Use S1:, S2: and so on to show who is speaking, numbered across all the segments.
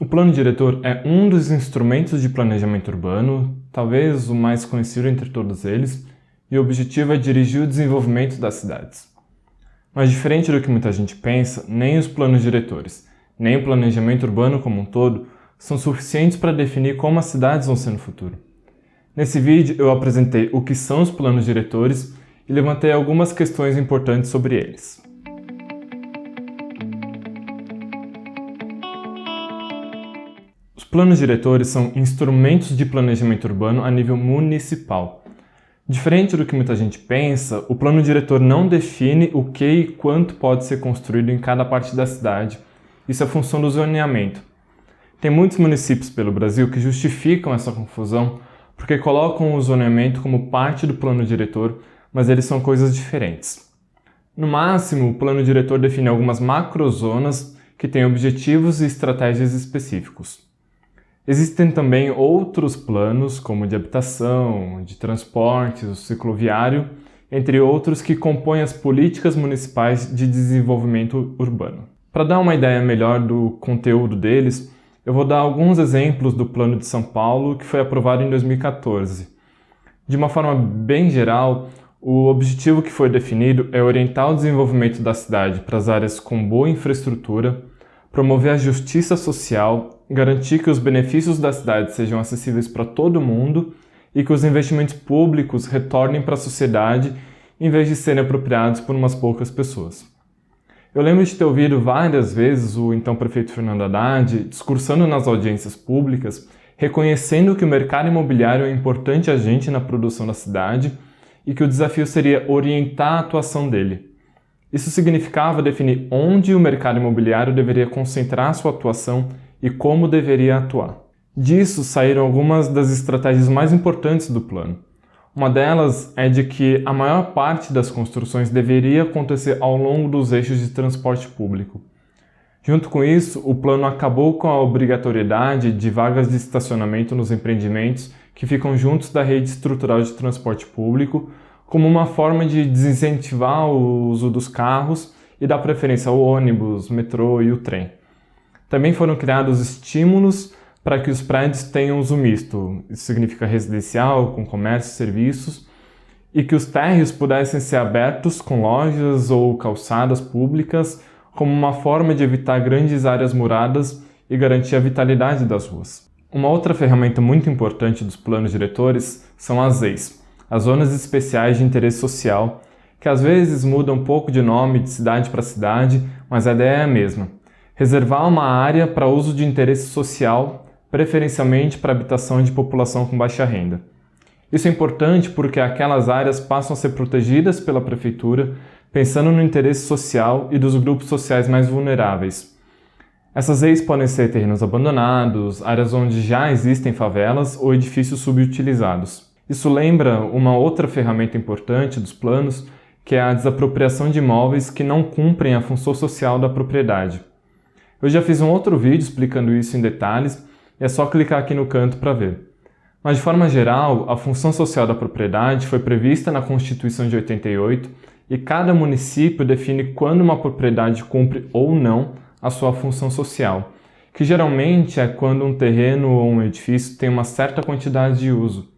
S1: O plano diretor é um dos instrumentos de planejamento urbano, talvez o mais conhecido entre todos eles, e o objetivo é dirigir o desenvolvimento das cidades. Mas diferente do que muita gente pensa, nem os planos diretores, nem o planejamento urbano como um todo, são suficientes para definir como as cidades vão ser no futuro. Nesse vídeo eu apresentei o que são os planos diretores e levantei algumas questões importantes sobre eles. Os planos diretores são instrumentos de planejamento urbano a nível municipal. Diferente do que muita gente pensa, o plano diretor não define o que e quanto pode ser construído em cada parte da cidade. Isso é função do zoneamento. Tem muitos municípios pelo Brasil que justificam essa confusão porque colocam o zoneamento como parte do plano diretor, mas eles são coisas diferentes. No máximo, o plano diretor define algumas macrozonas que têm objetivos e estratégias específicos. Existem também outros planos, como de habitação, de transportes, o cicloviário, entre outros que compõem as políticas municipais de desenvolvimento urbano. Para dar uma ideia melhor do conteúdo deles, eu vou dar alguns exemplos do Plano de São Paulo, que foi aprovado em 2014. De uma forma bem geral, o objetivo que foi definido é orientar o desenvolvimento da cidade para as áreas com boa infraestrutura, promover a justiça social, garantir que os benefícios da cidade sejam acessíveis para todo mundo e que os investimentos públicos retornem para a sociedade em vez de serem apropriados por umas poucas pessoas. Eu lembro de ter ouvido várias vezes o então prefeito Fernando Haddad discursando nas audiências públicas, reconhecendo que o mercado imobiliário é um importante agente na produção da cidade e que o desafio seria orientar a atuação dele. Isso significava definir onde o mercado imobiliário deveria concentrar sua atuação e como deveria atuar. Disso saíram algumas das estratégias mais importantes do plano. Uma delas é de que a maior parte das construções deveria acontecer ao longo dos eixos de transporte público. Junto com isso, o plano acabou com a obrigatoriedade de vagas de estacionamento nos empreendimentos que ficam juntos da rede estrutural de transporte público, como uma forma de desincentivar o uso dos carros e dar preferência ao ônibus, metrô e o trem. Também foram criados estímulos para que os prédios tenham uso misto, isso significa residencial, com comércio e serviços, e que os térreos pudessem ser abertos com lojas ou calçadas públicas como uma forma de evitar grandes áreas muradas e garantir a vitalidade das ruas. Uma outra ferramenta muito importante dos planos diretores são as ZEIs, as Zonas Especiais de Interesse Social, que às vezes mudam um pouco de nome de cidade para cidade, mas a ideia é a mesma. Reservar uma área para uso de interesse social, preferencialmente para habitação de população com baixa renda. Isso é importante porque aquelas áreas passam a ser protegidas pela prefeitura, pensando no interesse social e dos grupos sociais mais vulneráveis. Essas ZEIs podem ser terrenos abandonados, áreas onde já existem favelas ou edifícios subutilizados. Isso lembra uma outra ferramenta importante dos planos, que é a desapropriação de imóveis que não cumprem a função social da propriedade. Eu já fiz um outro vídeo explicando isso em detalhes, e é só clicar aqui no canto para ver. Mas de forma geral, a função social da propriedade foi prevista na Constituição de 88 e cada município define quando uma propriedade cumpre ou não a sua função social, que geralmente é quando um terreno ou um edifício tem uma certa quantidade de uso.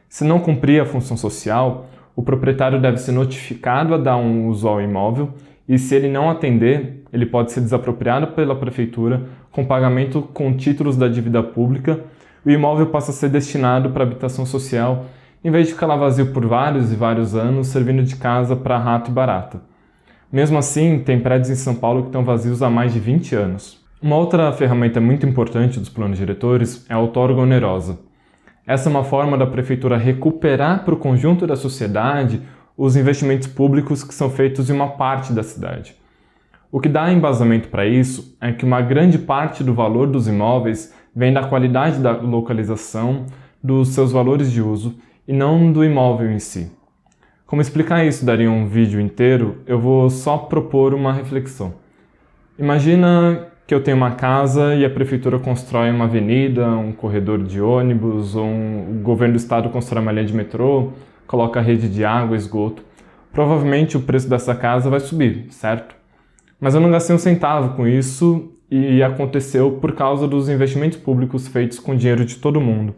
S1: Se não cumprir a função social, o proprietário deve ser notificado a dar um uso ao imóvel e, se ele não atender, ele pode ser desapropriado pela prefeitura com pagamento com títulos da dívida pública e o imóvel passa a ser destinado para habitação social em vez de ficar lá vazio por vários e vários anos servindo de casa para rato e barata. Mesmo assim, tem prédios em São Paulo que estão vazios há mais de 20 anos. Uma outra ferramenta muito importante dos planos diretores é a outorga onerosa. Essa é uma forma da prefeitura recuperar para o conjunto da sociedade os investimentos públicos que são feitos em uma parte da cidade. O que dá embasamento para isso é que uma grande parte do valor dos imóveis vem da qualidade da localização, dos seus valores de uso e não do imóvel em si. Como explicar isso daria um vídeo inteiro, eu vou só propor uma reflexão. Imagina que eu tenho uma casa e a prefeitura constrói uma avenida, um corredor de ônibus, ou o governo do estado constrói uma linha de metrô, coloca rede de água, esgoto. Provavelmente o preço dessa casa vai subir, certo? Mas eu não gastei um centavo com isso e aconteceu por causa dos investimentos públicos feitos com dinheiro de todo mundo.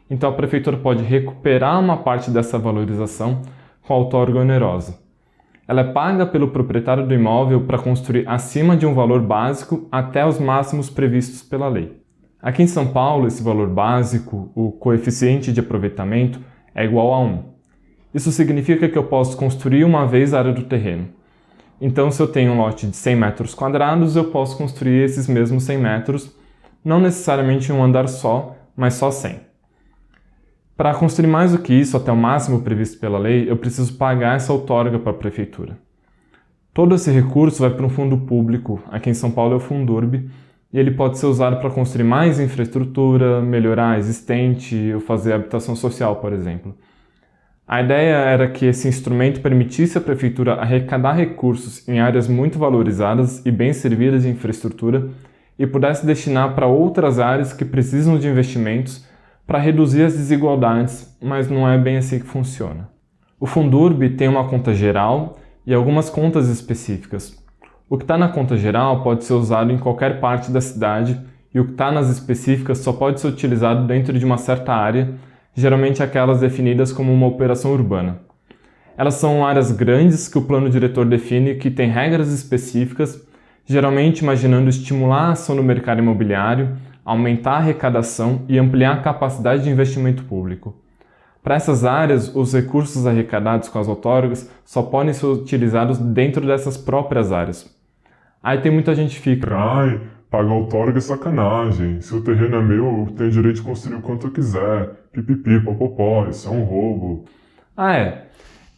S1: Então a prefeitura pode recuperar uma parte dessa valorização com a outorga onerosa. Ela é paga pelo proprietário do imóvel para construir acima de um valor básico até os máximos previstos pela lei. Aqui em São Paulo, esse valor básico, o coeficiente de aproveitamento, é igual a 1. Isso significa que eu posso construir uma vez a área do terreno. Então, se eu tenho um lote de 100 metros quadrados, eu posso construir esses mesmos 100 metros, não necessariamente em um andar só, mas só 100. Para construir mais do que isso, até o máximo previsto pela lei, eu preciso pagar essa outorga para a prefeitura. Todo esse recurso vai para um fundo público, aqui em São Paulo é o Fundurb, e ele pode ser usado para construir mais infraestrutura, melhorar a existente ou fazer habitação social, por exemplo. A ideia era que esse instrumento permitisse à prefeitura arrecadar recursos em áreas muito valorizadas e bem servidas de infraestrutura e pudesse destinar para outras áreas que precisam de investimentos para reduzir as desigualdades, mas não é bem assim que funciona. O Fundurb tem uma conta geral e algumas contas específicas. O que está na conta geral pode ser usado em qualquer parte da cidade e o que está nas específicas só pode ser utilizado dentro de uma certa área, geralmente aquelas definidas como uma operação urbana. Elas são áreas grandes que o plano diretor define que têm regras específicas, geralmente imaginando estimular a ação no mercado imobiliário, aumentar a arrecadação e ampliar a capacidade de investimento público. Para essas áreas, os recursos arrecadados com as outorgas só podem ser utilizados dentro dessas próprias áreas. Aí tem muita gente que fica:
S2: Ai, pagar outorga é sacanagem. Se o terreno é meu, eu tenho direito de construir o quanto eu quiser. Pipipi, popopó, isso é um roubo.
S1: Ah, é?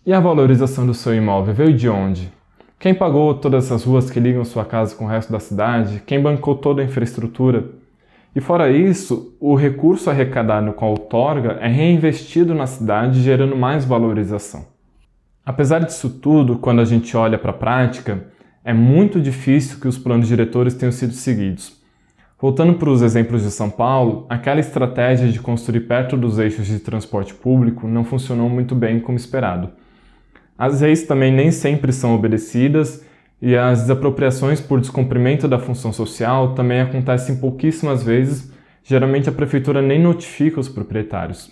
S1: E a valorização do seu imóvel veio de onde? Quem pagou todas essas ruas que ligam sua casa com o resto da cidade? Quem bancou toda a infraestrutura? E fora isso, o recurso arrecadado com a outorga é reinvestido na cidade, gerando mais valorização. Apesar disso tudo, quando a gente olha para a prática, é muito difícil que os planos diretores tenham sido seguidos. Voltando para os exemplos de São Paulo, aquela estratégia de construir perto dos eixos de transporte público não funcionou muito bem como esperado. As leis também nem sempre são obedecidas e as desapropriações por descumprimento da função social também acontecem pouquíssimas vezes, geralmente a prefeitura nem notifica os proprietários.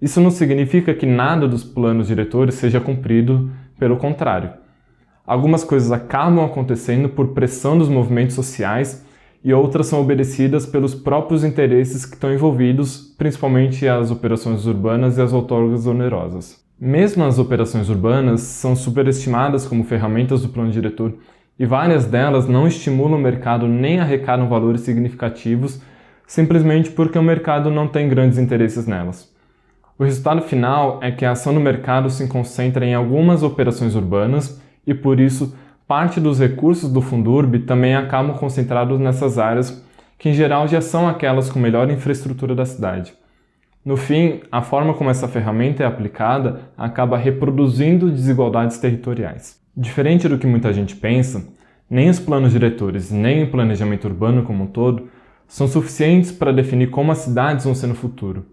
S1: Isso não significa que nada dos planos diretores seja cumprido, pelo contrário. Algumas coisas acabam acontecendo por pressão dos movimentos sociais e outras são obedecidas pelos próprios interesses que estão envolvidos, principalmente as operações urbanas e as outorgas onerosas. Mesmo as operações urbanas são superestimadas como ferramentas do plano diretor e várias delas não estimulam o mercado nem arrecadam valores significativos, simplesmente porque o mercado não tem grandes interesses nelas. O resultado final é que a ação no mercado se concentra em algumas operações urbanas e, por isso, parte dos recursos do Fundurb também acabam concentrados nessas áreas, que em geral já são aquelas com melhor infraestrutura da cidade. No fim, a forma como essa ferramenta é aplicada acaba reproduzindo desigualdades territoriais. Diferente do que muita gente pensa, nem os planos diretores nem o planejamento urbano como um todo são suficientes para definir como as cidades vão ser no futuro.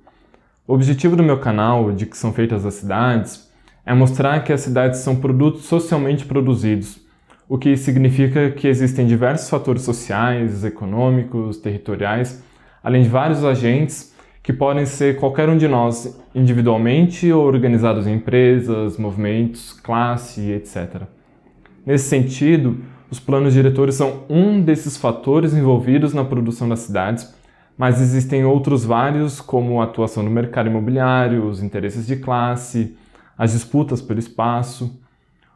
S1: O objetivo do meu canal, de Que São Feitas as Cidades, é mostrar que as cidades são produtos socialmente produzidos, o que significa que existem diversos fatores sociais, econômicos, territoriais, além de vários agentes que podem ser qualquer um de nós, individualmente ou organizados em empresas, movimentos, classe, etc. Nesse sentido, os planos diretores são um desses fatores envolvidos na produção das cidades, mas existem outros vários, como a atuação no mercado imobiliário, os interesses de classe, as disputas pelo espaço.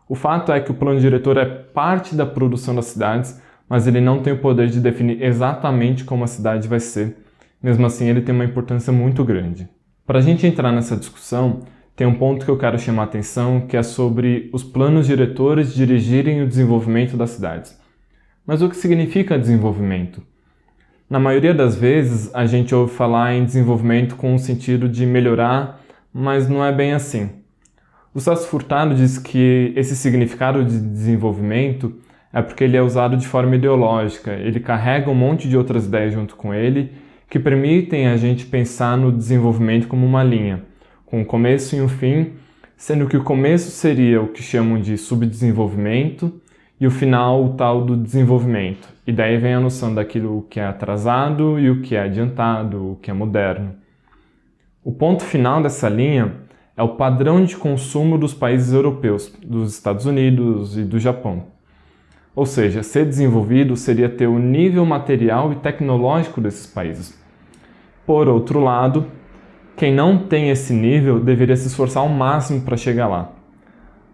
S1: O fato é que o plano diretor é parte da produção das cidades, mas ele não tem o poder de definir exatamente como a cidade vai ser. Mesmo assim, ele tem uma importância muito grande. Para a gente entrar nessa discussão, tem um ponto que eu quero chamar a atenção, que é sobre os planos diretores dirigirem o desenvolvimento das cidades. Mas o que significa desenvolvimento? Na maioria das vezes, a gente ouve falar em desenvolvimento com o sentido de melhorar, mas não é bem assim. O Celso Furtado diz que esse significado de desenvolvimento é porque ele é usado de forma ideológica, ele carrega um monte de outras ideias junto com ele, que permitem a gente pensar no desenvolvimento como uma linha, com um começo e um fim, sendo que o começo seria o que chamam de subdesenvolvimento e o final, o tal do desenvolvimento. E daí vem a noção daquilo que é atrasado e o que é adiantado, o que é moderno. O ponto final dessa linha é o padrão de consumo dos países europeus, dos Estados Unidos e do Japão. Ou seja, ser desenvolvido seria ter o nível material e tecnológico desses países. Por outro lado, quem não tem esse nível deveria se esforçar ao máximo para chegar lá.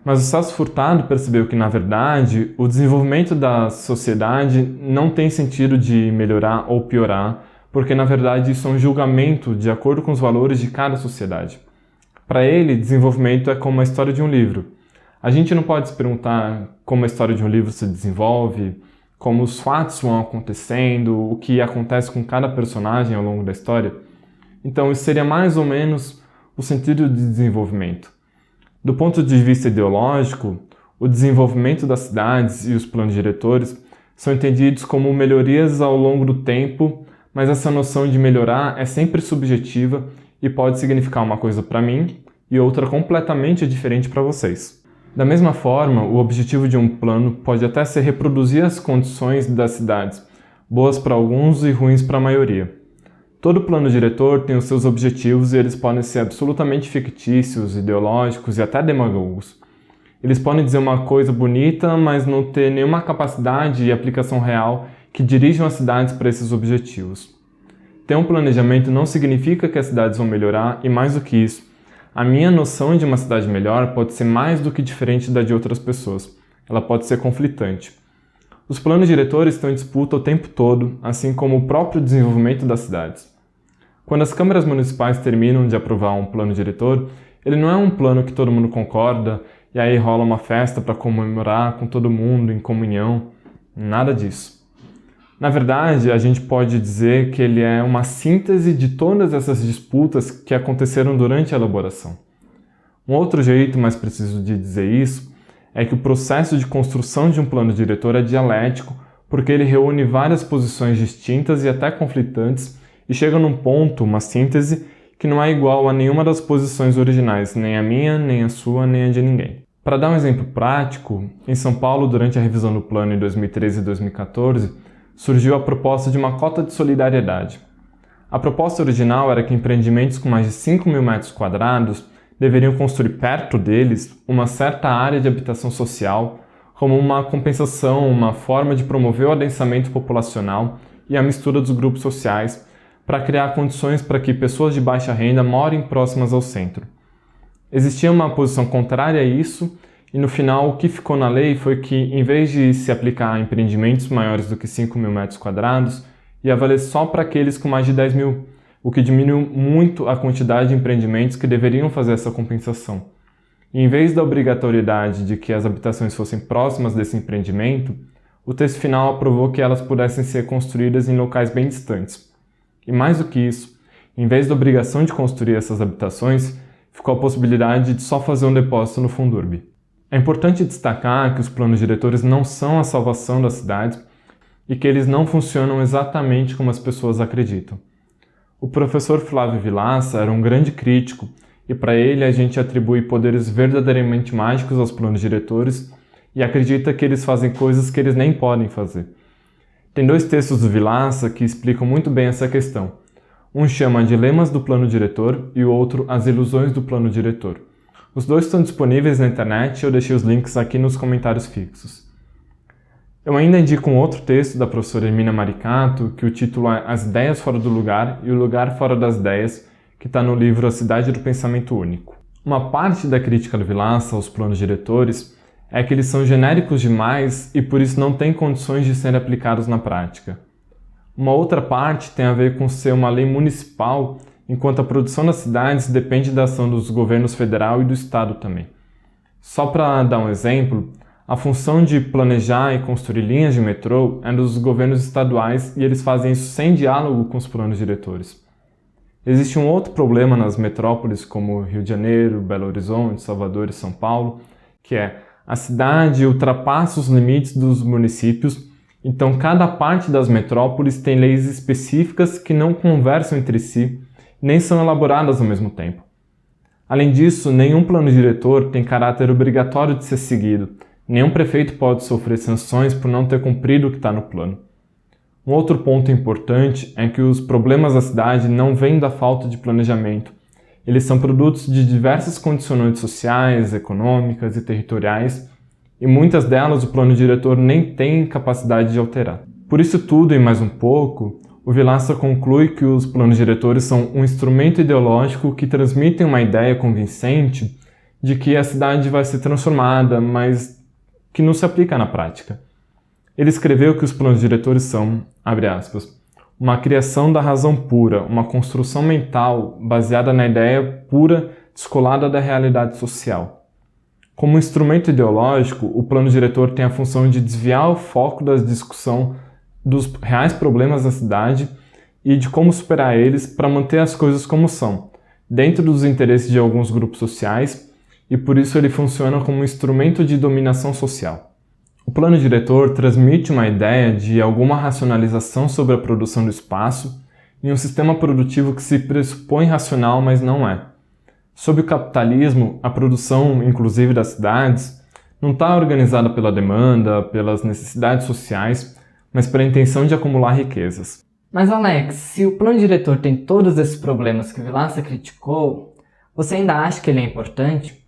S1: Mas o Celso Furtado percebeu que, na verdade, o desenvolvimento da sociedade não tem sentido de melhorar ou piorar, porque, na verdade, isso é um julgamento de acordo com os valores de cada sociedade. Para ele, desenvolvimento é como a história de um livro. A gente não pode se perguntar como a história de um livro se desenvolve, como os fatos vão acontecendo, o que acontece com cada personagem ao longo da história. Então, isso seria mais ou menos o sentido de desenvolvimento. Do ponto de vista ideológico, o desenvolvimento das cidades e os planos diretores são entendidos como melhorias ao longo do tempo, mas essa noção de melhorar é sempre subjetiva e pode significar uma coisa para mim e outra completamente diferente para vocês. Da mesma forma, o objetivo de um plano pode até ser reproduzir as condições das cidades, boas para alguns e ruins para a maioria. Todo plano diretor tem os seus objetivos e eles podem ser absolutamente fictícios, ideológicos e até demagogos. Eles podem dizer uma coisa bonita, mas não ter nenhuma capacidade e aplicação real que dirijam as cidades para esses objetivos. Ter um planejamento não significa que as cidades vão melhorar e, mais do que isso, a minha noção de uma cidade melhor pode ser mais do que diferente da de outras pessoas. Ela pode ser conflitante. Os planos diretores estão em disputa o tempo todo, assim como o próprio desenvolvimento das cidades. Quando as câmaras municipais terminam de aprovar um plano diretor, ele não é um plano que todo mundo concorda e aí rola uma festa para comemorar com todo mundo em comunhão. Nada disso. Na verdade, a gente pode dizer que ele é uma síntese de todas essas disputas que aconteceram durante a elaboração. Um outro jeito mais preciso de dizer isso é que o processo de construção de um plano diretor é dialético, porque ele reúne várias posições distintas e até conflitantes e chega num ponto, uma síntese, que não é igual a nenhuma das posições originais, nem a minha, nem a sua, nem a de ninguém. Para dar um exemplo prático, em São Paulo, durante a revisão do plano em 2013 e 2014, surgiu a proposta de uma cota de solidariedade. A proposta original era que empreendimentos com mais de 5 mil metros quadrados deveriam construir perto deles uma certa área de habitação social, como uma compensação, uma forma de promover o adensamento populacional e a mistura dos grupos sociais, para criar condições para que pessoas de baixa renda morem próximas ao centro. Existia uma posição contrária a isso, e no final o que ficou na lei foi que, em vez de se aplicar a empreendimentos maiores do que 5 mil metros quadrados, ia valer só para aqueles com mais de 10 mil, o que diminuiu muito a quantidade de empreendimentos que deveriam fazer essa compensação. E em vez da obrigatoriedade de que as habitações fossem próximas desse empreendimento, o texto final aprovou que elas pudessem ser construídas em locais bem distantes. E mais do que isso, em vez da obrigação de construir essas habitações, ficou a possibilidade de só fazer um depósito no Fundurb. É importante destacar que os planos diretores não são a salvação das cidades e que eles não funcionam exatamente como as pessoas acreditam. O professor Flávio Vilaça era um grande crítico e para ele a gente atribui poderes verdadeiramente mágicos aos planos diretores e acredita que eles fazem coisas que eles nem podem fazer. Tem 2 textos do Vilaça que explicam muito bem essa questão. Um chama Dilemas do Plano Diretor e o outro As Ilusões do Plano Diretor. Os 2 estão disponíveis na internet e eu deixei os links aqui nos comentários fixos. Eu ainda indico um outro texto da professora Hermínia Maricato, que o título é As Ideias Fora do Lugar e o Lugar Fora das Ideias, que está no livro A Cidade do Pensamento Único. Uma parte da crítica do Vilaça aos planos diretores é que eles são genéricos demais e por isso não têm condições de serem aplicados na prática. Uma outra parte tem a ver com ser uma lei municipal, enquanto a produção das cidades depende da ação dos governos federal e do estado também. Só para dar um exemplo, a função de planejar e construir linhas de metrô é dos governos estaduais e eles fazem isso sem diálogo com os planos diretores. Existe um outro problema nas metrópoles como Rio de Janeiro, Belo Horizonte, Salvador e São Paulo, que é a cidade ultrapassa os limites dos municípios, então cada parte das metrópoles tem leis específicas que não conversam entre si, nem são elaboradas ao mesmo tempo. Além disso, nenhum plano diretor tem caráter obrigatório de ser seguido, Nenhum prefeito pode sofrer sanções por não ter cumprido o que está no plano. Um outro ponto importante é que os problemas da cidade não vêm da falta de planejamento. Eles são produtos de diversas condicionantes sociais, econômicas e territoriais, e muitas delas o plano diretor nem tem capacidade de alterar. Por isso tudo e mais um pouco, o Vilaça conclui que os planos diretores são um instrumento ideológico que transmitem uma ideia convincente de que a cidade vai ser transformada, mas que não se aplica na prática. Ele escreveu que os planos diretores são, abre aspas, uma criação da razão pura, uma construção mental baseada na ideia pura descolada da realidade social. Como instrumento ideológico, o plano diretor tem a função de desviar o foco da discussão dos reais problemas da cidade e de como superar eles para manter as coisas como são, dentro dos interesses de alguns grupos sociais, e por isso ele funciona como um instrumento de dominação social. O plano diretor transmite uma ideia de alguma racionalização sobre a produção do espaço em um sistema produtivo que se pressupõe racional, mas não é. Sob o capitalismo, a produção, inclusive das cidades, não está organizada pela demanda, pelas necessidades sociais, mas pela intenção de acumular riquezas.
S3: Mas Alex, se o plano diretor tem todos esses problemas que o Vilaça criticou, você ainda acha que ele é importante?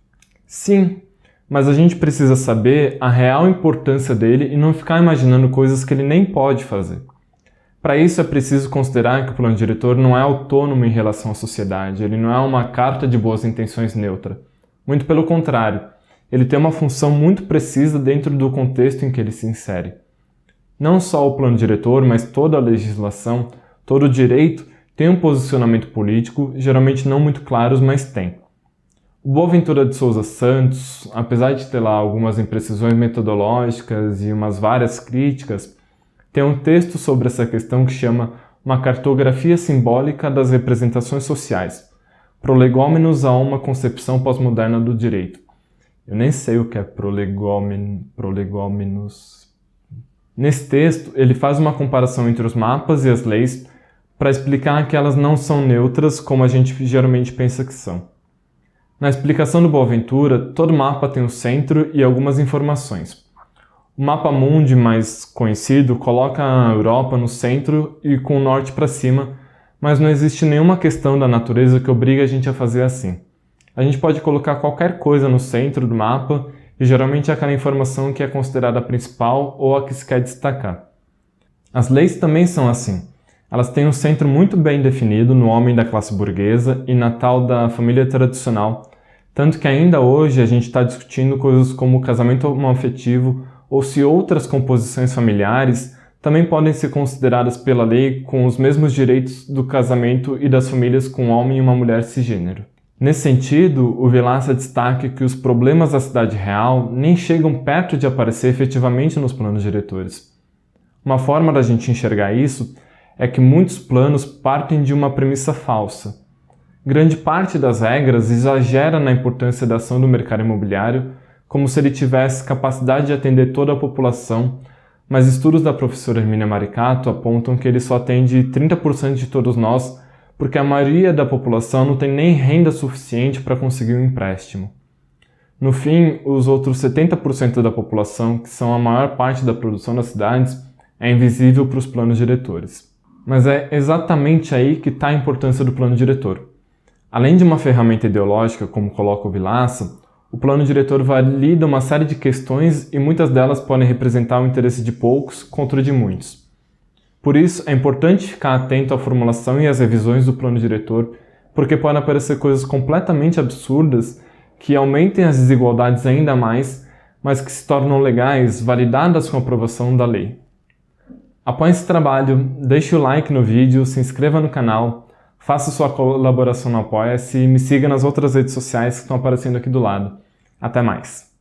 S1: Sim, mas a gente precisa saber a real importância dele e não ficar imaginando coisas que ele nem pode fazer. Para isso é preciso considerar que o plano diretor não é autônomo em relação à sociedade, ele não é uma carta de boas intenções neutra. Muito pelo contrário, ele tem uma função muito precisa dentro do contexto em que ele se insere. Não só o plano diretor, mas toda a legislação, todo o direito tem um posicionamento político, geralmente não muito claros, mas tem. O Boaventura de Souza Santos, apesar de ter lá algumas imprecisões metodológicas e umas várias críticas, tem um texto sobre essa questão que chama Uma Cartografia Simbólica das Representações Sociais, prolegômenos a uma concepção pós-moderna do direito. Eu nem sei o que é prolegômenos. Nesse texto, ele faz uma comparação entre os mapas e as leis para explicar que elas não são neutras como a gente geralmente pensa que são. Na explicação do Boaventura, todo mapa tem um centro e algumas informações. O mapa mundi mais conhecido coloca a Europa no centro e com o norte para cima, mas não existe nenhuma questão da natureza que obriga a gente a fazer assim. A gente pode colocar qualquer coisa no centro do mapa e geralmente é aquela informação que é considerada a principal ou a que se quer destacar. As leis também são assim. Elas têm um centro muito bem definido no homem da classe burguesa e na tal da família tradicional, tanto que ainda hoje a gente está discutindo coisas como o casamento homoafetivo ou se outras composições familiares também podem ser consideradas pela lei com os mesmos direitos do casamento e das famílias com um homem e uma mulher cisgênero. Nesse sentido, o Vilaça destaca que os problemas da cidade real nem chegam perto de aparecer efetivamente nos planos diretores. Uma forma da gente enxergar isso é que muitos planos partem de uma premissa falsa. Grande parte das regras exagera na importância da ação do mercado imobiliário, como se ele tivesse capacidade de atender toda a população, mas estudos da professora Hermínia Maricato apontam que ele só atende 30% de todos nós, porque a maioria da população não tem nem renda suficiente para conseguir um empréstimo. No fim, os outros 70% da população, que são a maior parte da produção das cidades, é invisível para os planos diretores. Mas é exatamente aí que está a importância do plano diretor. Além de uma ferramenta ideológica, como coloca o Vilaça, o plano diretor valida uma série de questões e muitas delas podem representar o interesse de poucos contra o de muitos. Por isso, é importante ficar atento à formulação e às revisões do plano diretor, porque podem aparecer coisas completamente absurdas que aumentem as desigualdades ainda mais, mas que se tornam legais, validadas com a aprovação da lei. Apoie esse trabalho, deixe o like no vídeo, se inscreva no canal, faça sua colaboração no Apoia-se e me siga nas outras redes sociais que estão aparecendo aqui do lado. Até mais!